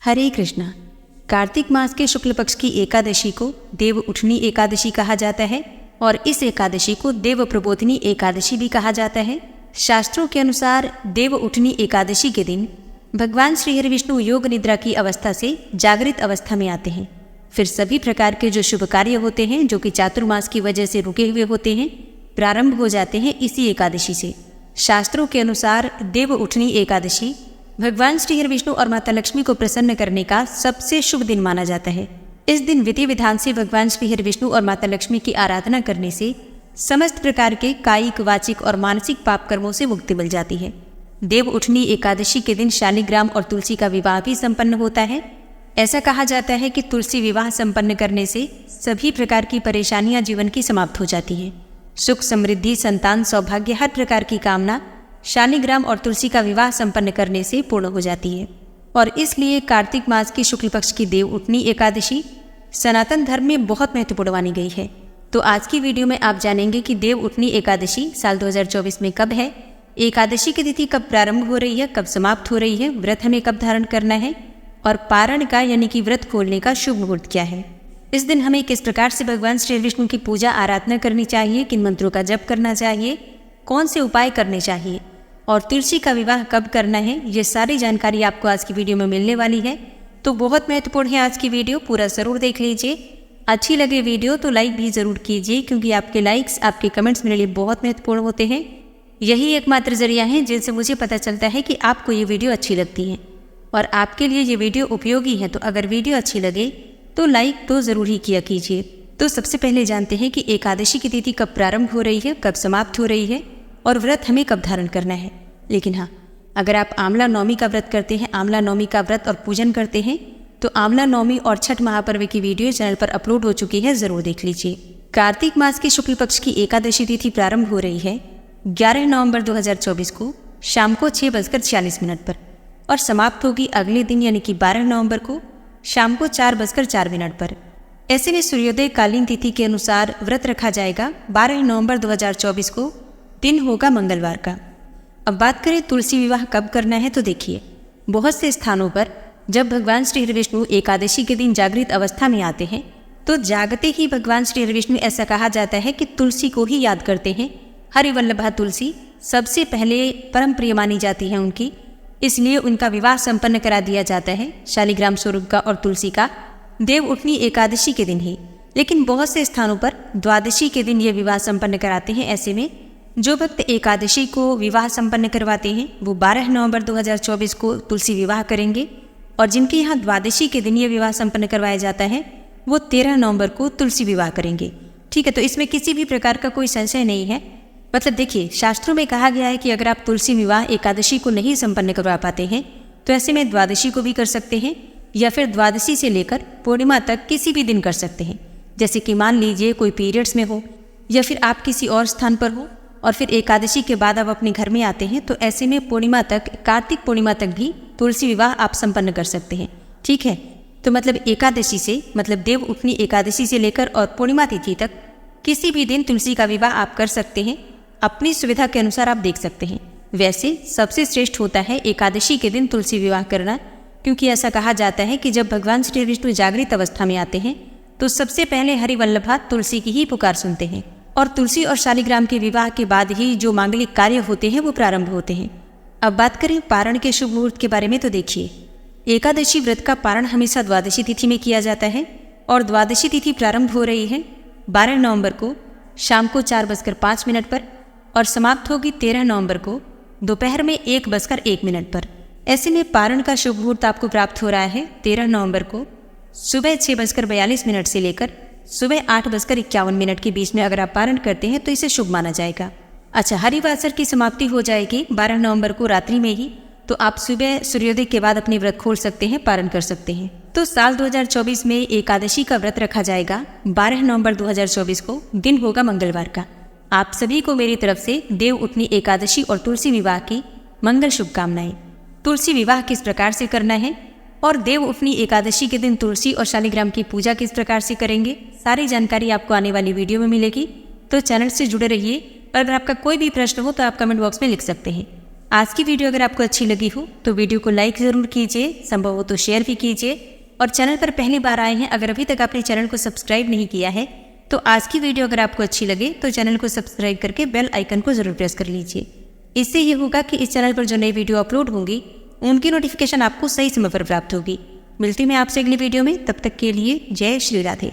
हरे कृष्णा। कार्तिक मास के शुक्ल पक्ष की एकादशी को देव उठनी एकादशी कहा जाता है और इस एकादशी को देव प्रबोधिनी एकादशी भी कहा जाता है। शास्त्रों के अनुसार देव उठनी एकादशी के दिन भगवान श्री हरि विष्णु योग निद्रा की अवस्था से जागृत अवस्था में आते हैं। फिर सभी प्रकार के जो शुभ कार्य होते हैं जो कि चातुर्मास की वजह से रुके हुए होते हैं प्रारंभ हो जाते हैं इसी एकादशी से। शास्त्रों के अनुसार देव उठनी एकादशी भगवान श्री हरि विष्णु और माता लक्ष्मी को प्रसन्न करने का सबसे शुभ दिन माना जाता है। इस दिन विधि विधान से भगवान श्री हरि विष्णु और माता लक्ष्मी की आराधना करने से समस्त प्रकार के कायिक, वाचिक और मानसिक पाप कर्मों से मुक्ति मिल जाती है। देव उठनी एकादशी के दिन शालिग्राम और तुलसी का विवाह भी संपन्न होता है। ऐसा कहा जाता है कि तुलसी विवाह संपन्न करने से सभी प्रकार की परेशानियां जीवन की समाप्त हो जाती हैं। सुख, समृद्धि, संतान, सौभाग्य, हर प्रकार की कामना शालिग्राम और तुलसी का विवाह संपन्न करने से पूर्ण हो जाती है। और इसलिए कार्तिक मास की शुक्ल पक्ष की देव उठनी एकादशी सनातन धर्म में बहुत महत्वपूर्ण मानी गई है। तो आज की वीडियो में आप जानेंगे कि देव उठनी एकादशी साल 2024 में कब है, एकादशी की तिथि कब प्रारंभ हो रही है, कब समाप्त हो रही है, व्रत हमें कब धारण करना है और पारण का यानी कि व्रत खोलने का शुभ मुहूर्त क्या है। इस दिन हमें किस प्रकार से भगवान श्री विष्णु की पूजा आराधना करनी चाहिए, किन मंत्रों का जप करना चाहिए, कौन से उपाय करने चाहिए और तुलसी का विवाह कब करना है, ये सारी जानकारी आपको आज की वीडियो में मिलने वाली है। तो बहुत महत्वपूर्ण है आज की वीडियो, पूरा ज़रूर देख लीजिए। अच्छी लगे वीडियो तो लाइक भी ज़रूर कीजिए क्योंकि आपके लाइक्स, आपके कमेंट्स मेरे लिए बहुत महत्वपूर्ण होते हैं। यही एकमात्र जरिया है जिनसे मुझे पता चलता है कि आपको ये वीडियो अच्छी लगती है और आपके लिए ये वीडियो उपयोगी है। तो अगर वीडियो अच्छी लगे तो लाइक तो ज़रूर ही किया कीजिए। तो सबसे पहले जानते हैं कि एकादशी की तिथि कब प्रारंभ हो रही है, कब समाप्त हो रही है और व्रत हमें कब धारण करना है। लेकिन हाँ, अगर आप आंवला नवमी का व्रत करते हैं, आंवला नवमी का व्रत और पूजन करते हैं तो आंवला नवमी और छठ महापर्व की वीडियो चैनल पर अपलोड हो चुकी है, ज़रूर देख लीजिए। कार्तिक मास के शुक्ल पक्ष की एकादशी तिथि प्रारंभ हो रही है 11 नवंबर 2024 को शाम को 6:46 पर और समाप्त होगी अगले दिन यानी कि 12 नवंबर को शाम को 4:04 पर। ऐसे में सूर्योदय कालीन तिथि के अनुसार व्रत रखा जाएगा 12 नवंबर 2024 को, दिन होगा मंगलवार का। अब बात करें तुलसी विवाह कब करना है तो देखिए, बहुत से स्थानों पर जब भगवान श्री हरि विष्णु एकादशी के दिन जागृत अवस्था में आते हैं तो जागते ही भगवान श्री हरि विष्णु, ऐसा कहा जाता है कि तुलसी को ही याद करते हैं। हरिवल्लभा तुलसी सबसे पहले परम प्रिय मानी जाती है उनकी, इसलिए उनका विवाह संपन्न करा दिया जाता है शालिग्राम स्वरूप का और तुलसी का देव उठनी एकादशी के दिन ही। लेकिन बहुत से स्थानों पर द्वादशी के दिन ये विवाह संपन्न कराते हैं। ऐसे में जो भक्त एकादशी को विवाह संपन्न करवाते हैं वो 12 नवंबर 2024 को तुलसी विवाह करेंगे और जिनके यहाँ द्वादशी के दिन ये विवाह संपन्न करवाया जाता है वो 13 नवंबर को तुलसी विवाह करेंगे। ठीक है, तो इसमें किसी भी प्रकार का कोई संशय नहीं है। मतलब देखिए, शास्त्रों में कहा गया है कि अगर आप तुलसी विवाह एकादशी को नहीं संपन्न करवा पाते हैं तो ऐसे में द्वादशी को भी कर सकते हैं या फिर द्वादशी से लेकर पूर्णिमा तक किसी भी दिन कर सकते हैं। जैसे कि मान लीजिए कोई पीरियड्स में हो या फिर आप किसी और स्थान पर हो और फिर एकादशी के बाद आप अपने घर में आते हैं तो ऐसे में पूर्णिमा तक, कार्तिक पूर्णिमा तक भी तुलसी विवाह आप संपन्न कर सकते हैं। ठीक है, तो मतलब एकादशी से, मतलब देव उठनी एकादशी से लेकर और पूर्णिमा तिथि तक किसी भी दिन तुलसी का विवाह आप कर सकते हैं। अपनी सुविधा के अनुसार आप देख सकते हैं। वैसे सबसे श्रेष्ठ होता है एकादशी के दिन तुलसी विवाह करना, क्योंकि ऐसा कहा जाता है कि जब भगवान श्री विष्णु जागृत अवस्था में आते हैं तो सबसे पहले हरिवल्लभा तुलसी की ही पुकार सुनते हैं और तुलसी और शालिग्राम के विवाह के बाद ही जो मांगलिक कार्य होते हैं वो प्रारंभ होते हैं। अब बात करें पारण के शुभ मुहूर्त के बारे में तो देखिए, एकादशी व्रत का पारण हमेशा द्वादशी तिथि में किया जाता है और द्वादशी तिथि प्रारंभ हो रही है 12 नवंबर को शाम को 4:05 पर और समाप्त होगी 13 नवंबर को दोपहर में 1:01 पर। ऐसे में पारण का शुभ मुहूर्त आपको प्राप्त हो रहा है 13 नवंबर को सुबह 6:42 से लेकर सुबह 8:51 के बीच में। अगर आप पारण करते हैं तो इसे शुभ माना जाएगा। अच्छा, हरिवासर की समाप्ति हो जाएगी 12 नवंबर को रात्रि में ही, तो आप सुबह सूर्योदय के बाद अपने व्रत खोल सकते हैं, पारण कर सकते हैं। तो साल 2024 में एकादशी का व्रत रखा जाएगा 12 नवंबर 2024 को, दिन होगा मंगलवार का। आप सभी को मेरी तरफ से देव उठनी एकादशी और तुलसी विवाह की मंगल शुभकामनाएं। तुलसी विवाह किस प्रकार से करना है और देव उठनी एकादशी के दिन तुलसी और शालिग्राम की पूजा किस प्रकार से करेंगे, सारी जानकारी आपको आने वाली वीडियो में मिलेगी। तो चैनल से जुड़े रहिए और अगर आपका कोई भी प्रश्न हो तो आप कमेंट बॉक्स में लिख सकते हैं। आज की वीडियो अगर आपको अच्छी लगी हो तो वीडियो को लाइक ज़रूर कीजिए, संभव हो तो शेयर भी कीजिए। और चैनल पर पहली बार आए हैं, अगर अभी तक आपने चैनल को सब्सक्राइब नहीं किया है तो आज की वीडियो अगर आपको अच्छी लगे तो चैनल को सब्सक्राइब करके बेल आइकन को ज़रूर प्रेस कर लीजिए। इससे ये होगा कि इस चैनल पर जो नई वीडियो अपलोड होंगी उनकी नोटिफिकेशन आपको सही समय पर प्राप्त होगी। मिलती मैं आपसे अगली वीडियो में, तब तक के लिए जय श्री राधे।